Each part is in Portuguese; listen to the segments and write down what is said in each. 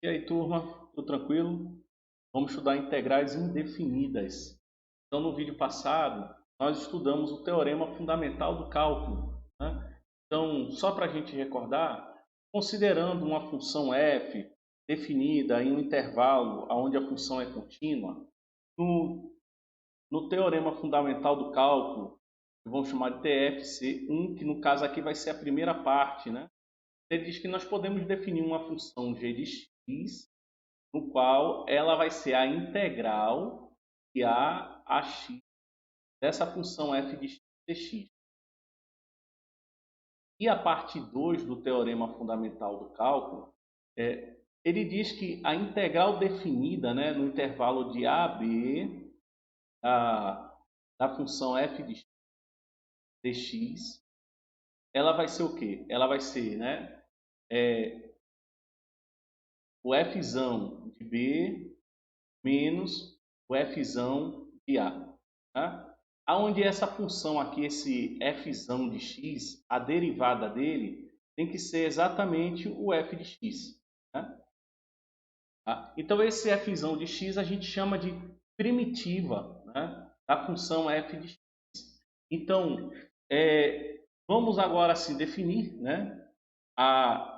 E aí, turma, tudo tranquilo? Vamos estudar integrais indefinidas. Então, no vídeo passado, nós estudamos o teorema fundamental do cálculo, né? Então, só para a gente recordar, considerando uma função f definida em um intervalo onde a função é contínua, no teorema fundamental do cálculo, que vamos chamar de TFC1, que no caso aqui vai ser a primeira parte, né? Ele diz que nós podemos definir uma função g de x no qual ela vai ser a integral de a x dessa função f de x dx. E a parte 2 do teorema fundamental do cálculo, ele diz que a integral definida, né, no intervalo de a a b da função f de x dx, ela vai ser o quê? Ela vai ser, né, o fzão de b menos o fzão de a. Tá? Aonde essa função aqui, esse fzão de x, a derivada dele tem que ser exatamente o f de x. Tá? Então esse fzão de x a gente chama de primitiva, né, da função f de x. Então, vamos agora assim definir, né,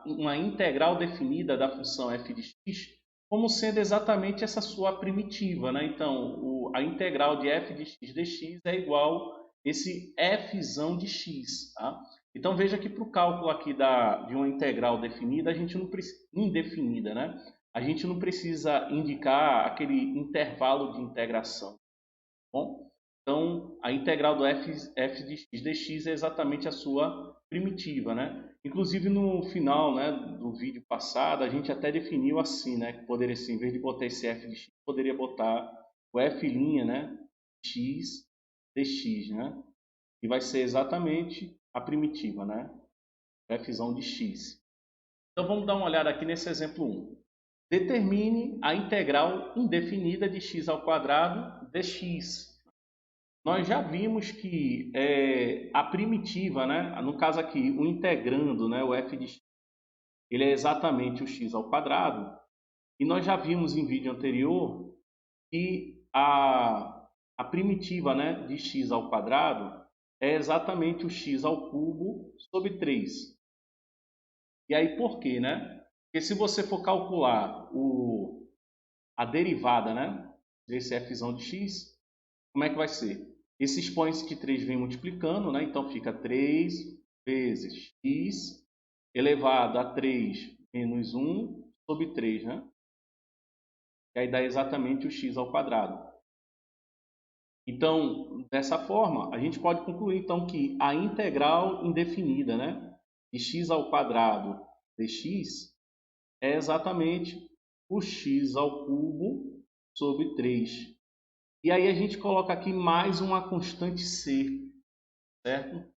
uma integral definida da função f de x como sendo exatamente essa sua primitiva, né? Então, a integral de f de x dx é igual esse fzão de x, tá? Então, veja que para o cálculo aqui de uma integral definida, a gente não precisa, indefinida, né? A gente não precisa indicar aquele intervalo de integração, bom? Então, a integral do f de x dx é exatamente a sua primitiva, né? Inclusive, no final, né, do vídeo passado, a gente até definiu assim, né? Que poderia ser, em vez de botar esse f de x, poderia botar o f', né, x dx, né? E vai ser exatamente a primitiva, né? Fzão de x. Então, vamos dar uma olhada aqui nesse exemplo 1. Determine a integral indefinida de x ao quadrado dx. Nós já vimos que a primitiva, né, no caso aqui, o integrando, né, o f de x, ele é exatamente o x ao quadrado. E nós já vimos em vídeo anterior que a primitiva, né, de x ao quadrado é exatamente o x ao cubo sobre 3. E aí por quê, né? Porque se você for calcular a derivada, né, desse fzão de x, como é que vai ser? Esse expoente de 3 vem multiplicando, né? Então fica 3 vezes x elevado a 3 menos 1 sobre 3, né? E aí dá exatamente o x ao quadrado. Então, dessa forma, a gente pode concluir então que a integral indefinida, né, de x ao quadrado dx é exatamente o x ao cubo sobre 3. E aí a gente coloca aqui mais uma constante c, certo?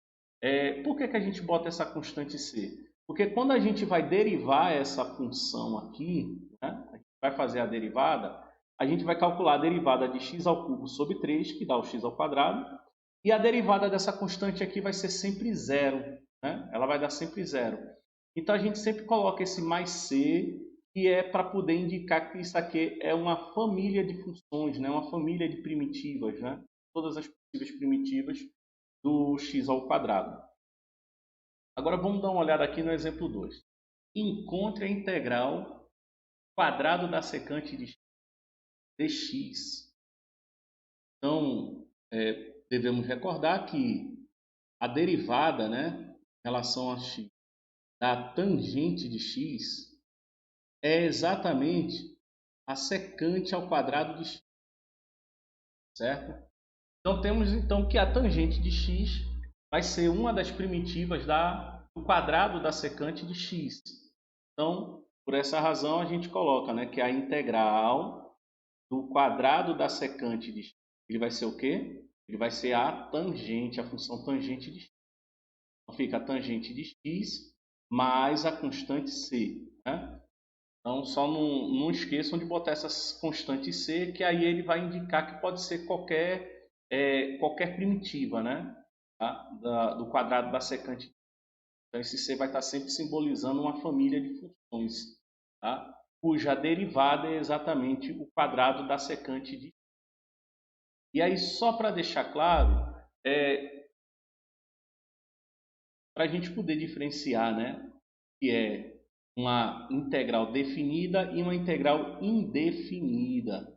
Por que a gente bota essa constante c? Porque quando a gente vai derivar essa função aqui, né, a gente vai fazer a derivada, a gente vai calcular a derivada de x ao cubo sobre 3, que dá o x ao quadrado, e a derivada dessa constante aqui vai ser sempre zero, né? Ela vai dar sempre zero. Então a gente sempre coloca esse mais c, que é para poder indicar que isso aqui é uma família de funções, né? Uma família de primitivas, né? Todas as possíveis primitivas do x ao quadrado. Agora vamos dar uma olhada aqui no exemplo 2. Encontre a integral quadrado da secante de dx. Então, devemos recordar que a derivada, né, em relação a x, da tangente de x é exatamente a secante ao quadrado de x, certo? Então temos então que a tangente de x vai ser uma das primitivas do quadrado da secante de x. Então, por essa razão a gente coloca, né, que a integral do quadrado da secante de x, ele vai ser o quê? Ele vai ser a tangente, a função tangente de x. Então fica a tangente de x mais a constante c, né? Então, só não esqueçam de botar essas constantes c, que aí ele vai indicar que pode ser qualquer primitiva, né? Tá? Do quadrado da secante. Então, esse c vai estar sempre simbolizando uma família de funções. Tá? cuja derivada é exatamente o quadrado da secante de x. E aí, só para deixar claro, para a gente poder diferenciar, né, que é uma integral definida e uma integral indefinida.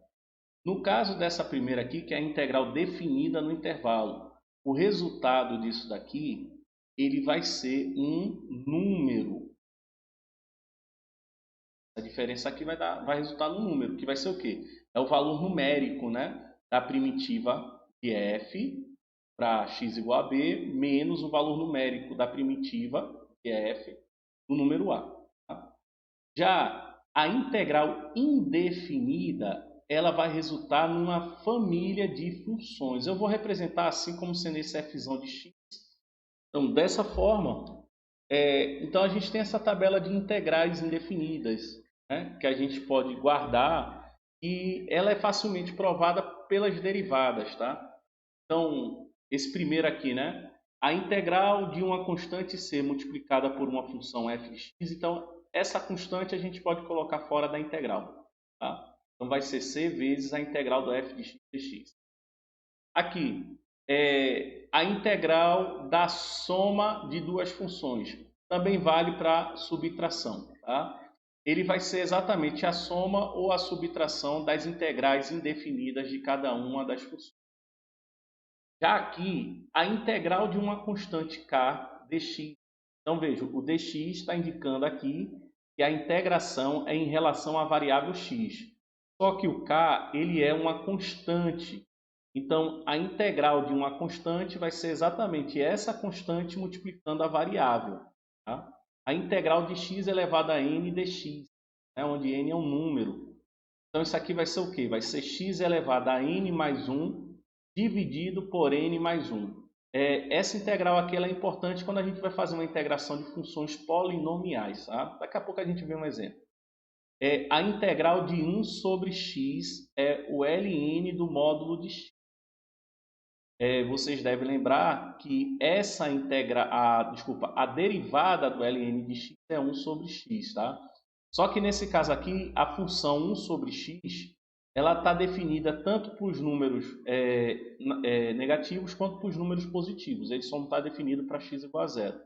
No caso dessa primeira aqui, que é a integral definida no intervalo, o resultado disso daqui, ele vai ser um número. A diferença aqui vai resultar num número, que vai ser o quê? É o valor numérico, né, da primitiva de f para x igual a b, menos o valor numérico da primitiva de f do número a. Tá? Já a integral indefinida, ela vai resultar numa família de funções. Eu vou representar assim como sendo esse f de x. Então, dessa forma, então a gente tem essa tabela de integrais indefinidas, né, que a gente pode guardar e ela é facilmente provada pelas derivadas, tá? Então, esse primeiro aqui, né? A integral de uma constante c multiplicada por uma função f de x. Então, essa constante a gente pode colocar fora da integral, tá? Então, vai ser c vezes a integral do f de x dx. Aqui, a integral da soma de duas funções. Também vale para subtração, tá? Ele vai ser exatamente a soma ou a subtração das integrais indefinidas de cada uma das funções. Já aqui, a integral de uma constante k dx. Então, veja, o dx está indicando aqui que a integração é em relação à variável x. Só que o k, ele é uma constante. Então, a integral de uma constante vai ser exatamente essa constante multiplicando a variável. Tá? A integral de x elevado a n dx, né? Onde n é um número. Então, isso aqui vai ser o quê? Vai ser x elevado a n mais 1 dividido por n mais 1. Essa integral aqui ela é importante quando a gente vai fazer uma integração de funções polinomiais. Tá? Daqui a pouco a gente vê um exemplo. A integral de 1 sobre x é o ln do módulo de x. Vocês devem lembrar que a derivada do ln de x é 1 sobre x. Tá? Só que nesse caso aqui, a função 1 sobre x ela está definida tanto para os números negativos quanto para os números positivos. Ele só não está definido para x igual a 0.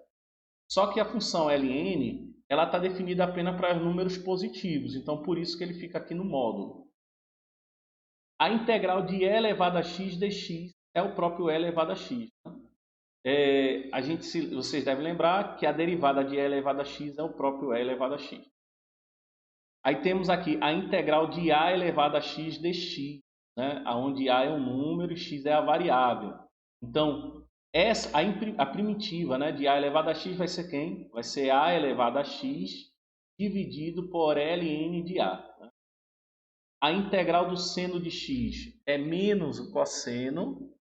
Só que a função ln ela está definida apenas para números positivos. Então, por isso que ele fica aqui no módulo. A integral de e elevado a x dx é o próprio e elevado a x. Né? Vocês devem lembrar que a derivada de e elevado a x é o próprio e elevado a x. Aí temos aqui a integral de a elevado a x dx, né? Onde a é um número e x é a variável. Então, a primitiva, né, de a elevado a x vai ser quem? Vai ser a elevado a x dividido por ln de a. Né? A integral do seno de x é menos o cosseno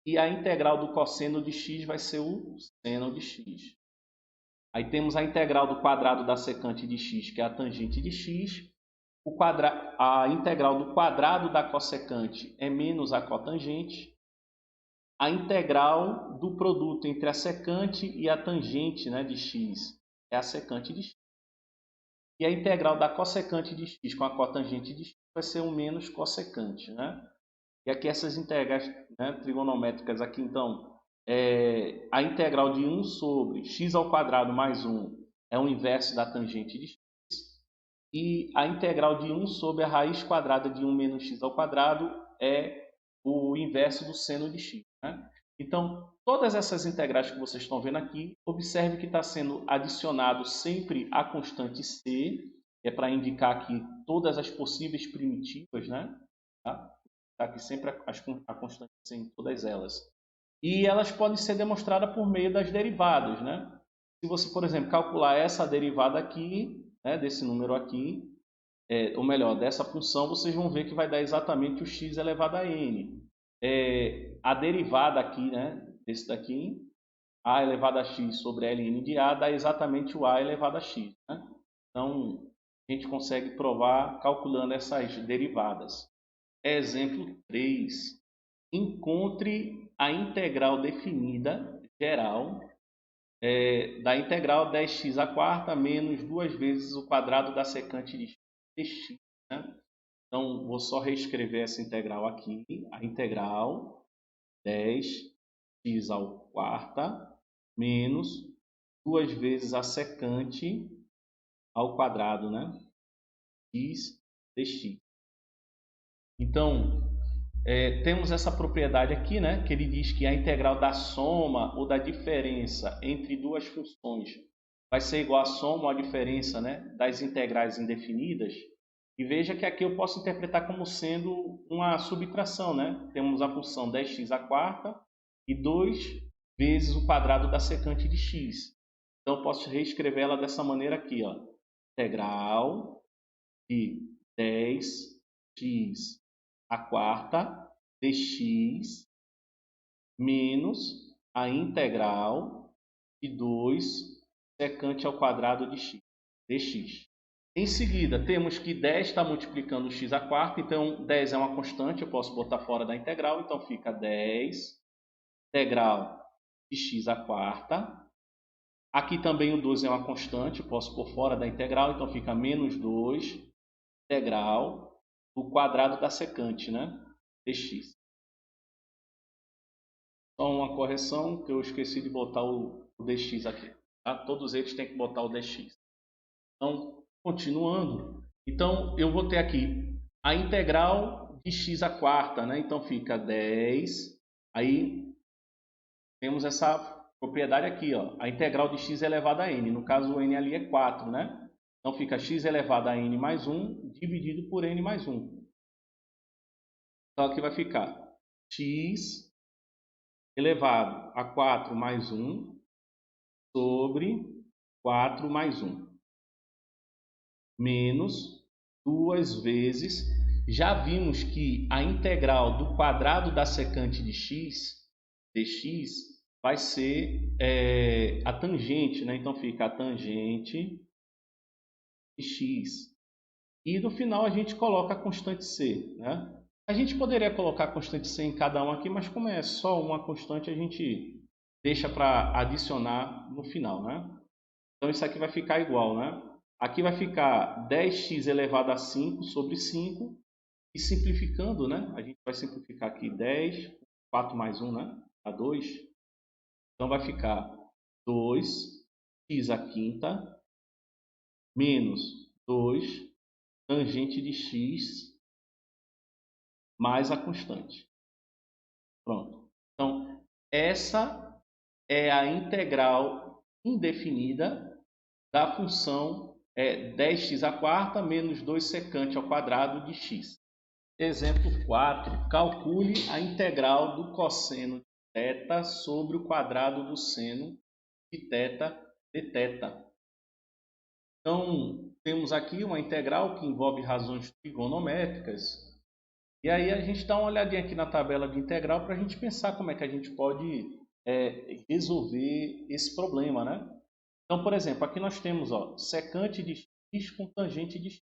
e a integral do cosseno de x vai ser o seno de x. Aí temos a integral do quadrado da secante de x, que é a tangente de x. A integral do quadrado da cossecante é menos a cotangente. A integral do produto entre a secante e a tangente, né, de x é a secante de x. E a integral da cossecante de x com a cotangente de x vai ser o menos cossecante. Né? E aqui essas integrais, né, trigonométricas aqui, então, a integral de 1 sobre x ao quadrado mais 1 é o inverso da tangente de x. E a integral de 1 sobre a raiz quadrada de 1 menos x ao quadrado é o inverso do seno de x. Né? Então, todas essas integrais que vocês estão vendo aqui, observe que está sendo adicionado sempre a constante c, para indicar aqui todas as possíveis primitivas, né? Tá? Está aqui sempre a constante c em todas elas. E elas podem ser demonstradas por meio das derivadas. Né? Se você, por exemplo, calcular essa derivada aqui, né, desse número aqui, ou melhor, dessa função, vocês vão ver que vai dar exatamente o x elevado a n. A derivada aqui, né, desse daqui, a elevado a x sobre ln de a, dá exatamente o a elevado a x. Né? Então, a gente consegue provar calculando essas derivadas. Exemplo 3. Encontre a integral definida geral da integral 10x à quarta menos 2 vezes o quadrado da secante de x. dx, né? Então, vou só reescrever essa integral aqui. A integral 10x ao quarta menos 2 vezes a secante ao quadrado, né? X dx. Então, temos essa propriedade aqui, né? Que ele diz que a integral da soma ou da diferença entre duas funções vai ser igual à soma ou à diferença, né, das integrais indefinidas. E veja que aqui eu posso interpretar como sendo uma subtração, né? Temos a função 10x à quarta e 2 vezes o quadrado da secante de x. Então, eu posso reescrever ela dessa maneira aqui, ó. Integral de 10x à quarta dx menos a integral de 2 secante ao quadrado de x, dx. Em seguida, temos que 10 está multiplicando x à quarta, então 10 é uma constante, eu posso botar fora da integral, então fica 10 integral de x à quarta. Aqui também o 12 é uma constante, eu posso pôr fora da integral, então fica menos 2 integral do quadrado da secante, né, dx. Só uma correção, que eu esqueci de botar o dx aqui. Tá? Todos eles têm que botar o dx. Então, continuando. Então, eu vou ter aqui a integral de x à quarta, né? Então, fica 10. Aí, temos essa propriedade aqui, ó. A integral de x elevado a n. No caso, o n ali é 4, né? Então, fica x elevado a n mais 1 dividido por n mais 1. Então, aqui vai ficar x elevado a 4 mais 1 sobre 4 mais 1. Menos 2 vezes, já vimos que a integral do quadrado da secante de x, dx, vai ser a tangente, né? Então fica a tangente de x. E no final a gente coloca a constante c, né? A gente poderia colocar a constante c em cada um aqui, mas como é só uma constante, a gente deixa para adicionar no final, né? Então isso aqui vai ficar igual, né? Aqui vai ficar 10x elevado a 5 sobre 5. E simplificando, né? A gente vai simplificar aqui 10, 4 mais 1, né? A 2. Então vai ficar 2x à quinta menos 2 tangente de x mais a constante. Pronto. Então, essa é a integral indefinida da função 10x à quarta menos 2 secante ao quadrado de x. Exemplo 4. Calcule a integral do cosseno de θ sobre o quadrado do seno de θ de θ. Então, temos aqui uma integral que envolve razões trigonométricas. E aí a gente dá uma olhadinha aqui na tabela de integral para a gente pensar como é que a gente pode resolver esse problema, né? Então, por exemplo, aqui nós temos secante de x com tangente de x.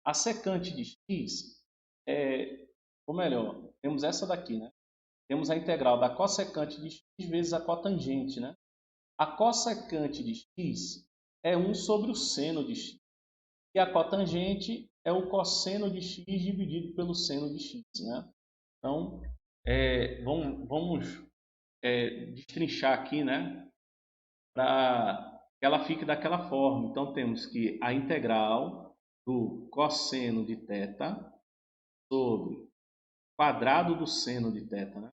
A secante de x ou melhor, temos essa daqui, né? Temos a integral da cossecante de x vezes a cotangente, né? A cossecante de x é 1 sobre o seno de x. E a cotangente é o cosseno de x dividido pelo seno de x, né? Então, vamos destrinchar aqui, né? Para que ela fique daquela forma. Então, temos que a integral do cosseno de θ sobre quadrado do seno de θ, né?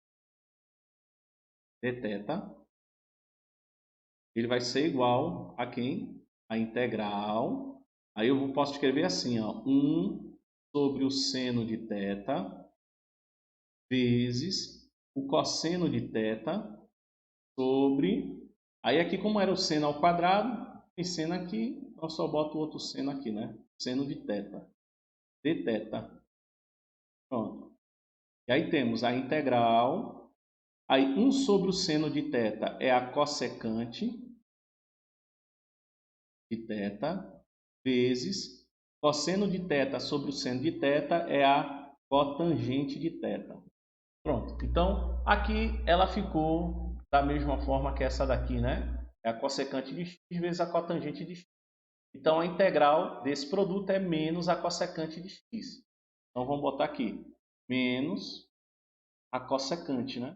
De θ, ele vai ser igual a quem? A integral. Aí eu posso escrever assim, ó, 1 sobre o seno de θ vezes o cosseno de θ sobre... Aí aqui, como era o seno ao quadrado, tem seno aqui, então só boto o outro seno aqui, né? Seno de θ. De θ. Pronto. E aí temos a integral. Aí 1 sobre o seno de θ é a cossecante de θ vezes cosseno de θ sobre o seno de θ é a cotangente de θ. Pronto. Então, aqui ela ficou da mesma forma que essa daqui, né? É a cossecante de x vezes a cotangente de x. Então, a integral desse produto é menos a cossecante de x. Então, vamos botar aqui, menos a cossecante, né?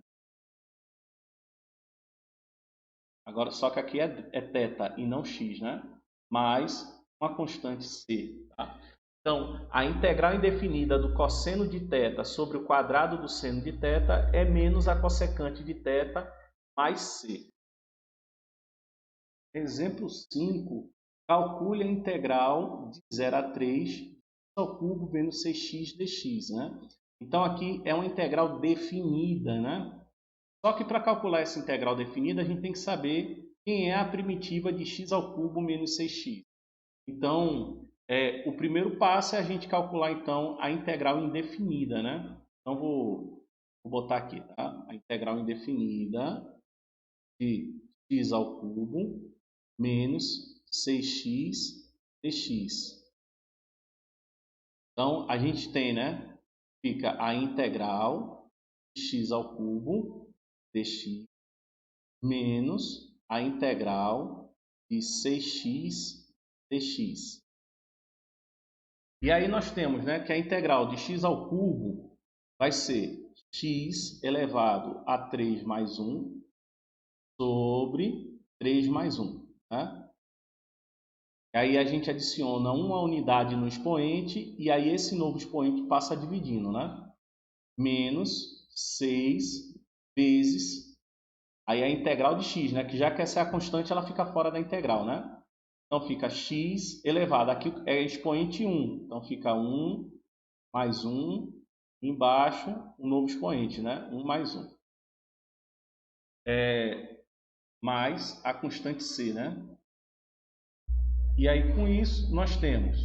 Agora, só que aqui é θ e não x, né? Mais uma constante c. Tá? Então, a integral indefinida do cosseno de θ sobre o quadrado do seno de θ é menos a cossecante de θ mais c. Exemplo 5. Calcule a integral de 0 a 3 ao cubo menos 6x dx. Né? Então, aqui é uma integral definida, né? Só que para calcular essa integral definida, a gente tem que saber quem é a primitiva de x ao cubo menos 6x. Então, o primeiro passo é a gente calcular então a integral indefinida, né? Então, vou botar aqui, tá? A integral indefinida de x ao cubo menos 6x dx. Então, a gente tem, né? Fica a integral de x ao cubo dx menos a integral de 6x dx. E aí nós temos, né, que a integral de x ao cubo vai ser x elevado a 3 mais 1 sobre 3 mais 1. Né? Aí a gente adiciona uma unidade no expoente e aí esse novo expoente passa dividindo, né? Menos 6 vezes aí a integral de x, né? Que já que essa é a constante, ela fica fora da integral, né? Então fica x elevado, aqui é expoente 1, então fica 1 mais 1, embaixo um novo expoente, né? 1 mais 1. Mais a constante c, né? E aí com isso nós temos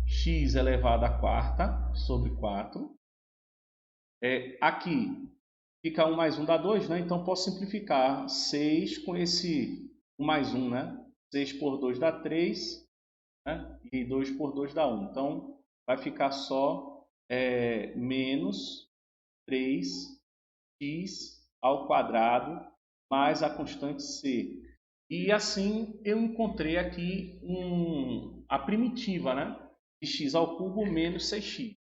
x elevado à quarta sobre 4. Aqui fica 1 mais 1 dá 2, né? Então posso simplificar 6 com esse 1 mais 1, né? 6 por 2 dá 3, né? E 2 por 2 dá 1. Então vai ficar só menos 3x ao quadrado mais a constante c. E assim eu encontrei aqui a primitiva, né? De x ao cubo menos 6x.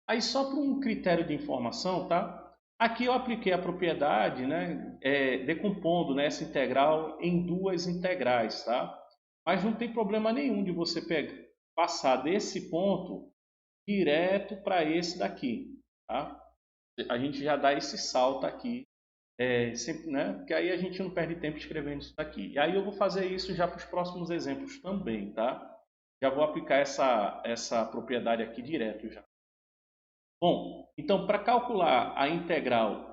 Aí só para um critério de informação, tá? Aqui eu apliquei a propriedade, né? Decompondo, né, essa integral em duas integrais, tá? Mas não tem problema nenhum de você passar desse ponto direto para esse daqui, tá? A gente já dá esse salto aqui, sempre, né? Porque aí a gente não perde tempo escrevendo isso daqui. E aí eu vou fazer isso já para os próximos exemplos também, tá? Já vou aplicar essa propriedade aqui direto já. Bom, então para calcular a integral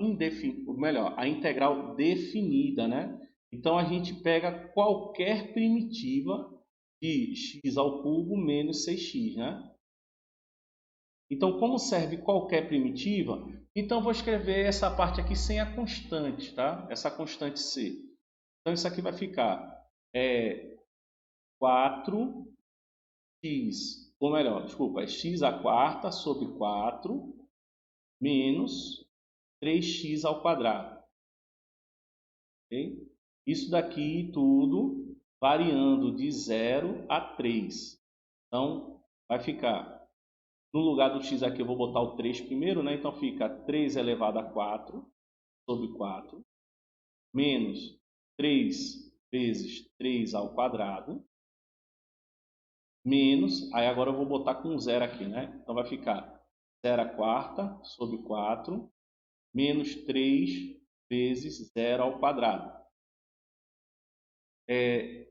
a integral definida, né? Então a gente pega qualquer primitiva de x ao cubo menos 6x, né? Então, como serve qualquer primitiva, então vou escrever essa parte aqui sem a constante, tá? Essa constante c. Então isso aqui vai ficar 4x, ou melhor, desculpa, é x à quarta sobre 4 menos 3x ao quadrado. Okay? Isso daqui tudo variando de 0 a 3. Então, vai ficar, no lugar do x aqui eu vou botar o 3 primeiro, né? Então fica 3 elevado a 4 sobre 4 menos 3 vezes 3 ao quadrado menos, aí agora eu vou botar com 0 aqui, né? Então vai ficar 0 à quarta sobre 4 menos 3 vezes 0 ao quadrado.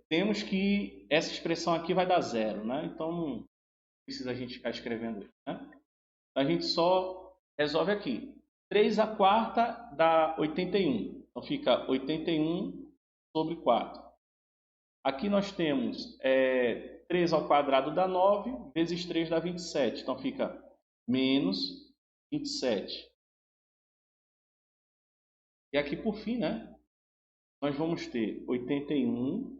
Temos que essa expressão aqui vai dar 0, né? Então não precisa a gente ficar escrevendo isso, né? A gente só resolve aqui. 3 à quarta dá 81. Então fica 81 sobre 4. Aqui nós temos 3 ao quadrado dá 9, vezes 3 dá 27. Então fica menos 27. E aqui por fim, né? Nós vamos ter 81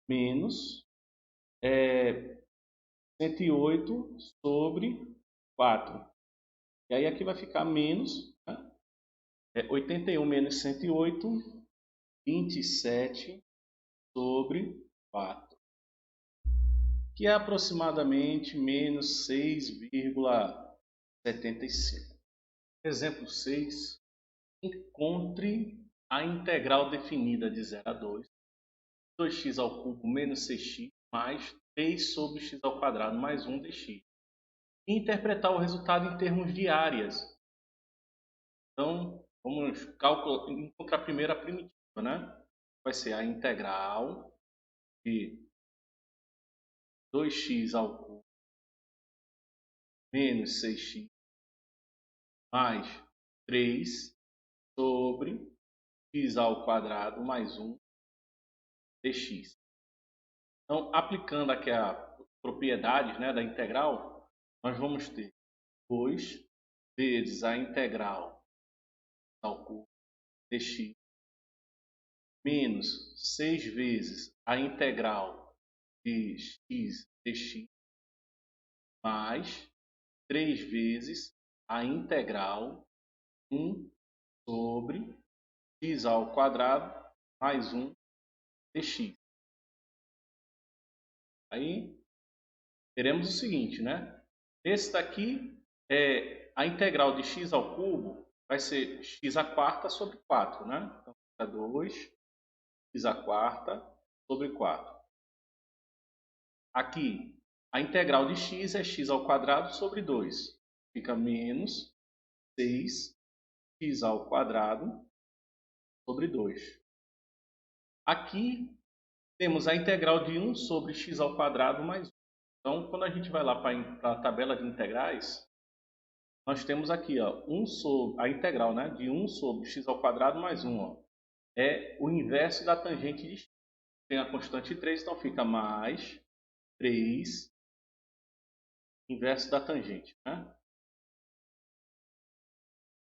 menos 108 sobre 4. E aí aqui vai ficar menos, né? 81 menos 108, 27 sobre 4. que é aproximadamente menos 6,75. Exemplo 6. Encontre a integral definida de 0 a 2, 2x ao cubo menos 6x mais 3 sobre x ao quadrado mais 1 dx. E interpretar o resultado em termos de áreas. Então, vamos encontrar primeiro a primitiva, né? Vai ser a integral de 2x ao cubo menos 6x mais 3 sobre x ao quadrado mais 1 dx. Então, aplicando aqui as propriedades, né, da integral, nós vamos ter 2 vezes a integral ao cubo dx menos 6 vezes a integral de x dx mais 3 vezes a integral 1 sobre x ao quadrado mais 1 dx. Aí teremos o seguinte, né? Esse daqui é a integral de x ao cubo, vai ser x à quarta sobre 4, né? Então fica 2 x à quarta sobre 4. Aqui, a integral de x é x ao quadrado sobre 2. Fica menos 6 x ao quadrado sobre 2. Aqui, temos a integral de 1 sobre x ao quadrado mais 1. Então, quando a gente vai lá para a tabela de integrais, nós temos aqui ó, a integral, né, de 1 sobre x ao quadrado mais 1. Ó, é o inverso da tangente de x. Tem a constante 3, então fica mais 3 inverso da tangente. Né?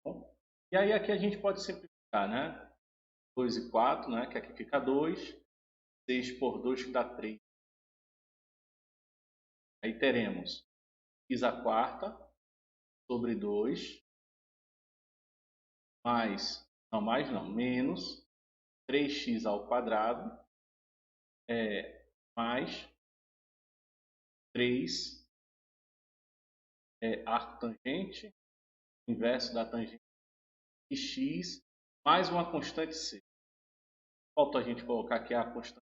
Bom, e aí aqui a gente pode simplificar, né? 2 e 4, né? Que aqui fica 2. 6 por 2 que dá 3. Aí teremos x à quarta sobre 2 menos 3x ao quadrado mais 3 arco tangente, inverso da tangente de x, mais uma constante c. Falta a gente colocar aqui a constante.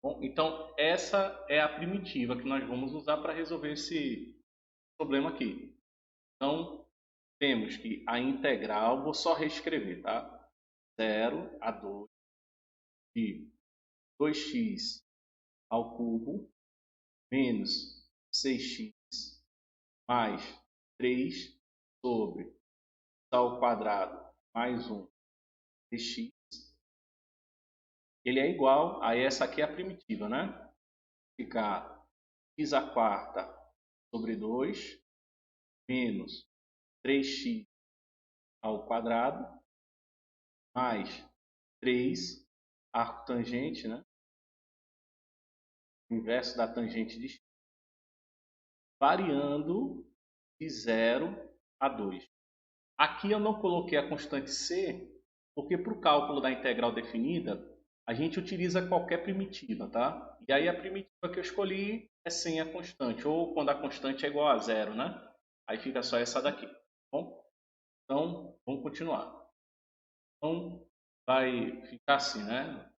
Bom, então, essa é a primitiva que nós vamos usar para resolver esse problema aqui. Então, temos que a integral, vou só reescrever, tá? 0 a 2 de 2x ao cubo menos 6x mais 3 sobre x ao quadrado mais 1 dx. Ele é igual a essa aqui, a primitiva, né? Ficar x à quarta sobre 2 menos 3x ao quadrado mais 3 arco tangente, né? Inverso da tangente de x, variando de 0 a 2. Aqui eu não coloquei a constante c, porque para o cálculo da integral definida, a gente utiliza qualquer primitiva, tá? E aí a primitiva que eu escolhi é sem a constante, ou quando a constante é igual a 0, né? Aí fica só essa daqui, tá bom? Então, vamos continuar. Então, vai ficar assim, né?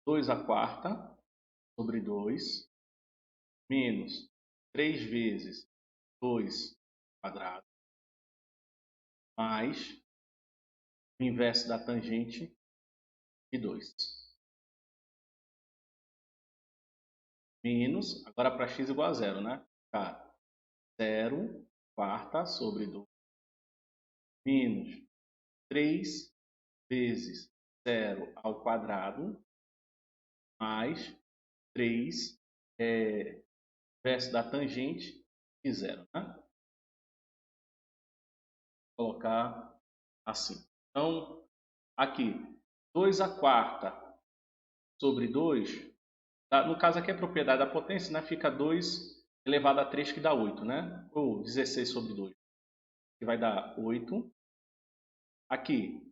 2 à quarta sobre 2 menos 3 vezes 2 quadrado mais o inverso da tangente de 2. Menos, agora para x igual a 0, né? Tá. 0 quarta sobre 2 menos 3 vezes 0 ao quadrado mais 3 inverso da tangente de 0. Né? Vou colocar assim. Então, aqui, 2 à quarta sobre 2, tá? No caso aqui a propriedade da potência, né? Fica 2 elevado a 3 que dá 8, né? Ou 16 sobre 2, que vai dar 8. Aqui,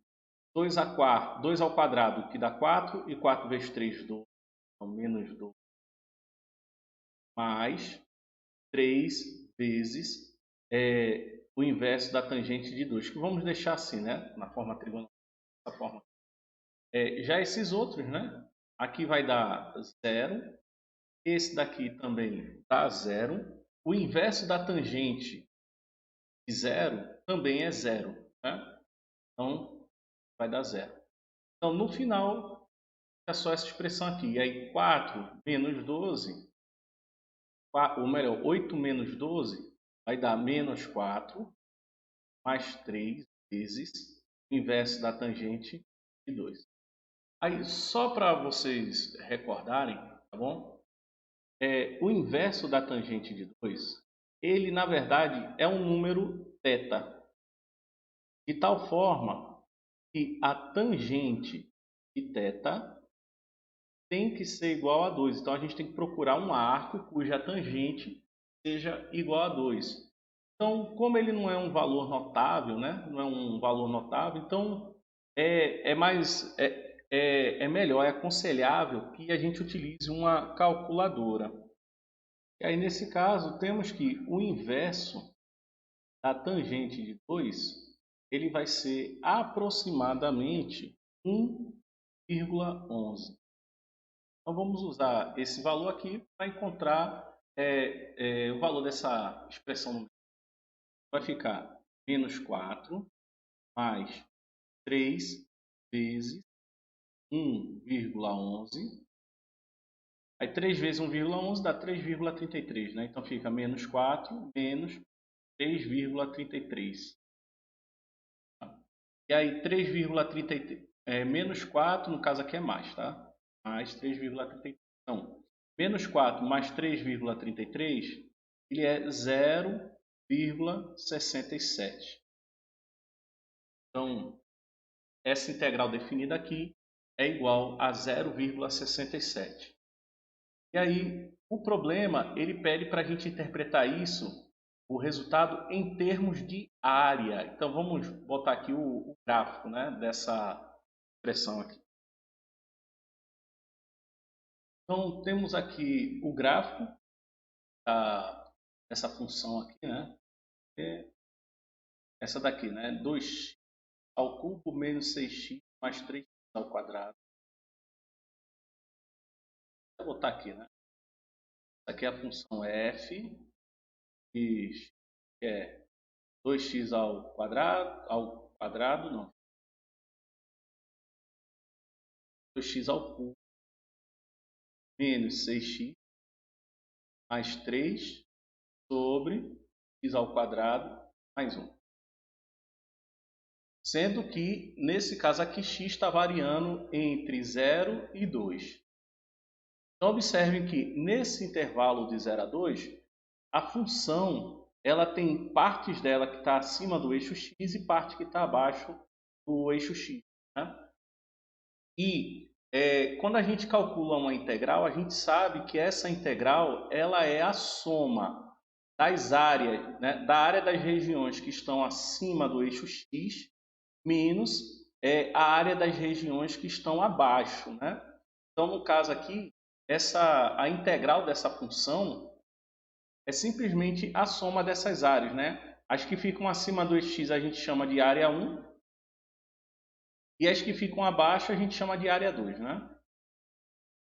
2 ao quadrado, que dá 4, e 4 vezes 3, 12, então menos 12 mais 3 vezes o inverso da tangente de 2, que vamos deixar assim, né? Na forma trigonométrica, dessa forma. Já esses outros, né? Aqui vai dar 0, esse daqui também dá 0, o inverso da tangente de 0 também é 0, né? Então, vai dar 0. Então, no final, é só essa expressão aqui. E aí, 4 menos 12, ou melhor, 8 menos 12, vai dar menos 4, mais 3 vezes o inverso da tangente de 2. Aí, só para vocês recordarem, tá bom? O inverso da tangente de 2, ele, na verdade, é um número θ. De tal forma que a tangente de θ tem que ser igual a 2. Então, a gente tem que procurar um arco cuja tangente seja igual a 2. Então, como ele não é um valor notável, né? Não é um valor notável, então é melhor, é aconselhável que a gente utilize uma calculadora. E aí, nesse caso, temos que o inverso da tangente de 2, ele vai ser aproximadamente 1,11. Então, vamos usar esse valor aqui para encontrar o valor dessa expressão numérica. Vai ficar menos 4 mais 3 vezes 1,11. Aí 3 vezes 1,11 dá 3,33, né? Então fica menos 4 menos 3,33. E aí 3,33 menos 4, no caso aqui é mais, tá? Mais 3,33. Então, menos 4 mais 3,33, ele é 0,67. Então, essa integral definida aqui é igual a 0,67. E aí, o problema, ele pede para a gente interpretar isso, o resultado, em termos de área. Então, vamos botar aqui o gráfico, né, dessa expressão aqui. Então, temos aqui o gráfico dessa função aqui, né? Essa daqui, né? 2x ao cubo menos 6x mais 3x ao quadrado. Vou botar aqui, né? Essa aqui é a função f, que é 2x ao quadrado, não. 2x ao cubo menos 6x mais 3 sobre x ao quadrado mais 1. Sendo que, nesse caso aqui, x está variando entre 0 e 2. Então, observem que, nesse intervalo de 0 a 2, a função ela tem partes dela que está acima do eixo x e parte que está abaixo do eixo x. Né? E quando a gente calcula uma integral, a gente sabe que essa integral ela é a soma das áreas, né, da área das regiões que estão acima do eixo x menos a área das regiões que estão abaixo. Né? Então, no caso aqui, a integral dessa função é simplesmente a soma dessas áreas. Né? As que ficam acima do eixo x a gente chama de área 1 e as que ficam abaixo a gente chama de área 2. Né?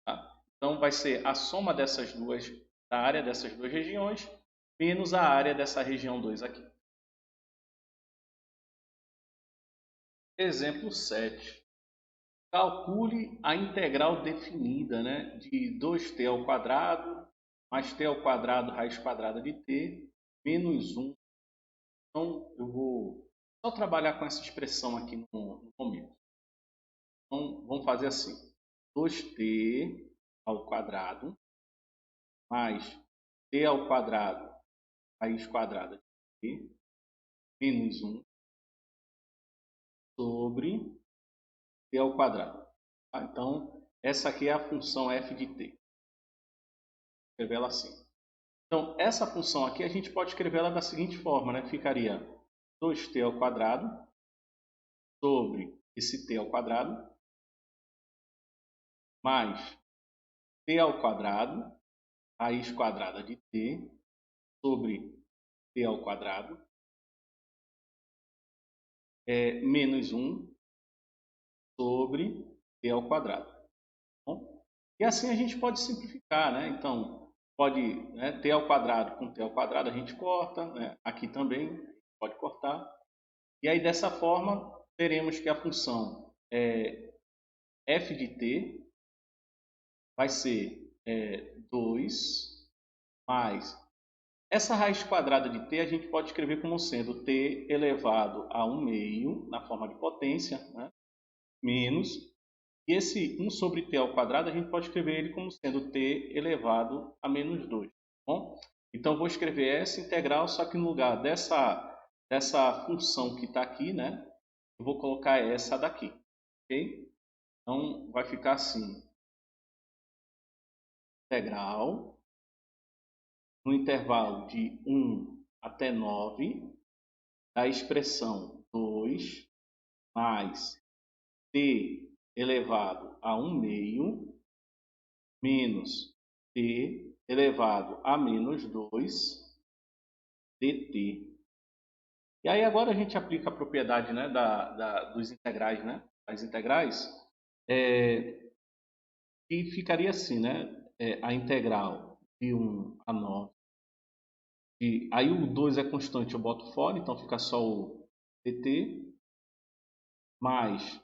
Tá? Então, vai ser a soma dessas duas, da área dessas duas regiões, menos a área dessa região 2 aqui. Exemplo 7. Calcule a integral definida, né, de 2t ao quadrado mais t ao quadrado raiz quadrada de t menos 1. Então, eu vou só trabalhar com essa expressão aqui no começo. Então, vamos fazer assim. 2t ao quadrado mais t ao quadrado raiz quadrada de t menos 1 sobre t ao quadrado. Tá? Então, essa aqui é a função f de t. Vou escrever ela assim. Então, essa função aqui a gente pode escrever ela da seguinte forma, né? Ficaria 2t ao quadrado sobre esse t ao quadrado mais t ao quadrado raiz quadrada de t sobre t ao quadrado menos 1 sobre t ao quadrado. Bom, e assim a gente pode simplificar, né? Então, pode, né, t ao quadrado com t ao quadrado a gente corta, né? Aqui também pode cortar. E aí dessa forma teremos que a função f de t vai ser 2 mais... Essa raiz quadrada de t a gente pode escrever como sendo t elevado a 1 meio, na forma de potência, né? Menos... E esse 1 sobre t ao quadrado, a gente pode escrever ele como sendo t elevado a menos 2. Tá bom? Então, vou escrever essa integral, só que no lugar dessa função que está aqui, né, eu vou colocar essa daqui. Ok? Então, vai ficar assim. Integral no intervalo de 1 até 9 da expressão 2 mais t elevado a 1 meio menos t elevado a menos 2 dt. E aí agora a gente aplica a propriedade, né, dos integrais, né? As integrais, e ficaria assim, né? A integral de 1 a 9. E aí o 2 é constante, eu boto fora, então fica só o dt, mais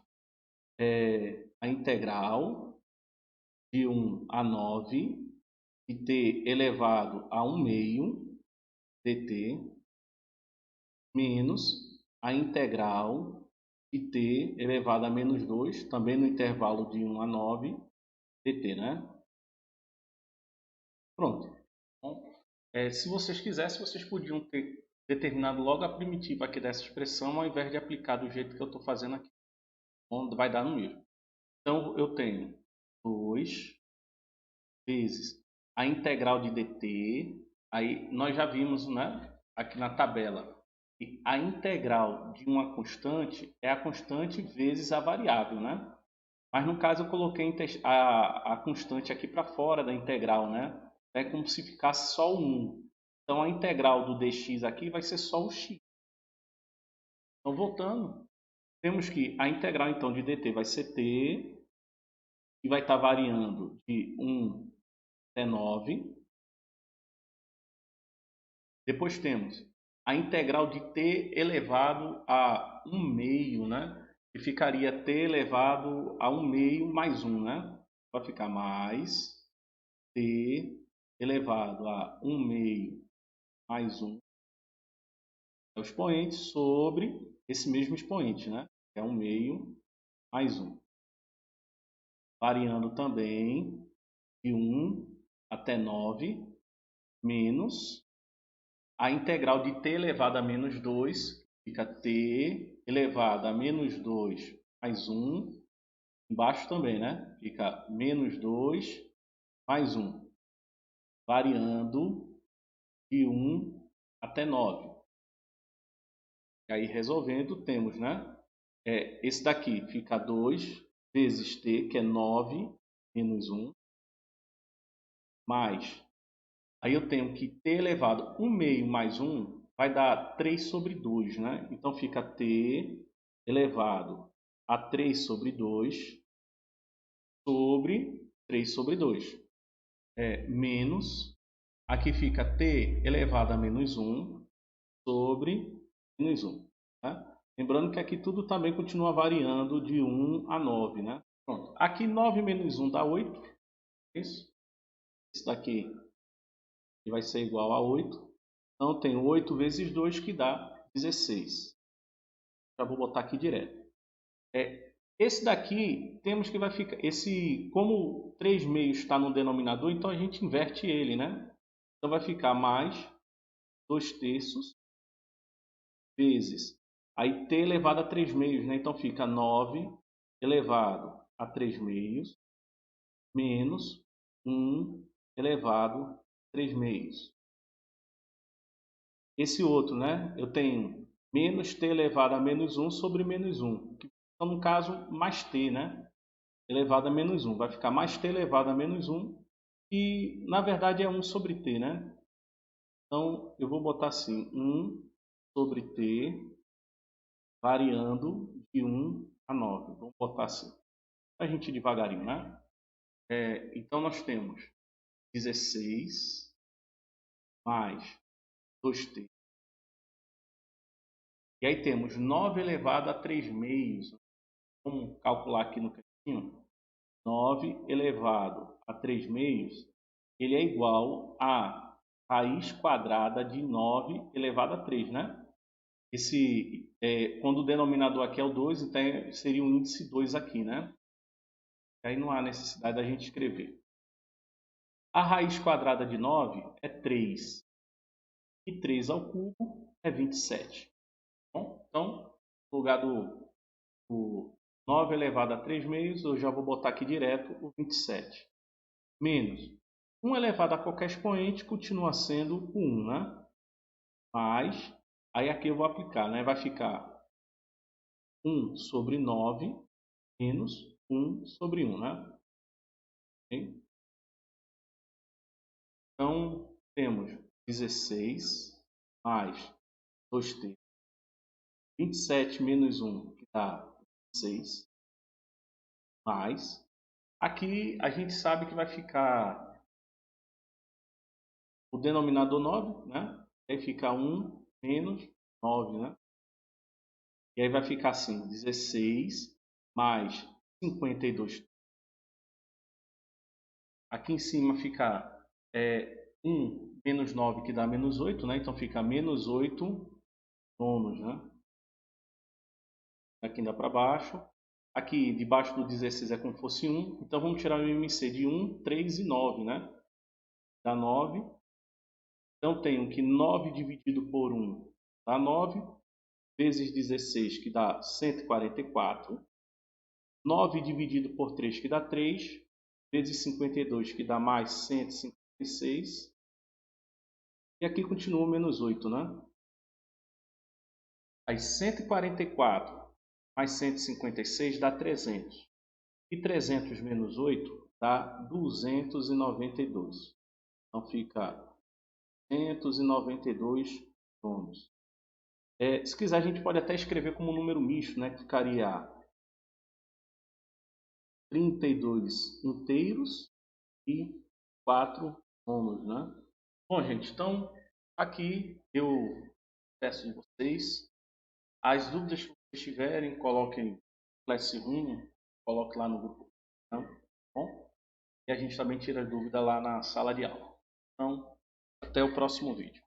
a integral de 1 a 9 de t elevado a 1 meio dt, menos a integral de t elevado a menos 2, também no intervalo de 1 a 9 dt, né? Pronto. Bom, se vocês quisessem, vocês podiam ter determinado logo a primitiva aqui dessa expressão, ao invés de aplicar do jeito que eu estou fazendo aqui. Onde vai dar no mesmo. Então, eu tenho 2 vezes a integral de dt. Aí, nós já vimos, né, aqui na tabela, que a integral de uma constante é a constante vezes a variável, né? Mas, no caso, eu coloquei a constante aqui para fora da integral, né? É como se ficasse só o 1. Então, a integral do dx aqui vai ser só o x. Então, voltando, temos que a integral então de dt vai ser t, e vai estar variando de 1 até 9. Depois temos a integral de t elevado a 1 meio, né? Que ficaria t elevado a 1 meio mais 1, né? Vai ficar mais t elevado a 1 meio mais 1 é o expoente sobre esse mesmo expoente, né? Que é 1 meio mais 1. Variando também de 1 até 9 menos a integral de t elevado a menos 2, fica t elevado a menos 2 mais 1, embaixo também, né? Fica menos 2 mais 1, variando de 1 até 9. E aí, resolvendo, temos, né? Esse daqui fica 2 vezes t, que é 9 menos 1, mais... Aí eu tenho que t elevado a 1 meio mais 1 vai dar 3 sobre 2, né? Então fica t elevado a 3 sobre 2 sobre 3 sobre 2. Menos, aqui fica t elevado a menos 1 sobre menos 1. Tá? Lembrando que aqui tudo também continua variando de 1 a 9, né? Pronto. Aqui 9 menos 1 dá 8. Isso. Isso daqui vai ser igual a 8. Então, eu tenho 8 vezes 2, que dá 16. Já vou botar aqui direto. Esse daqui, temos que vai ficar... como 3 meios está no denominador, então a gente inverte ele, né? Então, vai ficar mais 2 terços vezes... Aí, t elevado a 3 meios, né? Então, fica 9 elevado a 3 meios menos 1 elevado a 3 meios. Esse outro, né? Eu tenho menos t elevado a menos 1 sobre menos 1. Então, no caso, mais t, né? Elevado a menos 1. Vai ficar mais t elevado a menos 1. E na verdade é 1 sobre t, né? Então eu vou botar assim, 1 sobre t variando de 1 a 9. Vamos botar assim. A gente devagarinho, né? Então nós temos 16 mais 2t. E aí temos 9 elevado a 3 meios. Vamos calcular aqui no cantinho. 9 elevado a 3 meios, ele é igual a raiz quadrada de 9 elevado a 3, né? Quando o denominador aqui é o 2, então seria o índice 2 aqui, né? Aí não há necessidade da gente escrever. A raiz quadrada de 9 é 3. E 3 ao cubo é 27. Bom, então, no lugar do 9 elevado a 3 meios, eu já vou botar aqui direto o 27. Menos 1 elevado a qualquer expoente continua sendo o 1, né? Mas, aí aqui eu vou aplicar, né? Vai ficar 1 sobre 9 menos 1 sobre 1, né? Ok? Então, temos 16 mais 2t. 27 menos 1, que dá 6. Mais, aqui a gente sabe que vai ficar o denominador 9, né? Aí fica 1 menos 9, né? E aí vai ficar assim, 16 mais 52. Aqui em cima fica 1 menos 9, que dá menos 8, né? Então fica menos 8 nonos, né? Aqui ainda para baixo. Aqui debaixo do 16 é como se fosse 1. Então vamos tirar o IMC de 1, 3 e 9, né? Dá 9. Então tenho que 9 dividido por 1 dá 9. Vezes 16, que dá 144. 9 dividido por 3, que dá 3. Vezes 52, que dá mais 156. E aqui continua o menos 8, né? Aí 144 mais 156 dá 300. E 300 menos 8 dá 292. Então fica 292 nonos. Se quiser, a gente pode até escrever como um número misto, né? Que ficaria 32 inteiros e 4 nonos, né? Bom, gente, então aqui eu peço de vocês, as dúvidas que vocês tiverem, coloquem Classroom, coloque lá no grupo, tá bom? E a gente também tira dúvida lá na sala de aula. Então, até o próximo vídeo.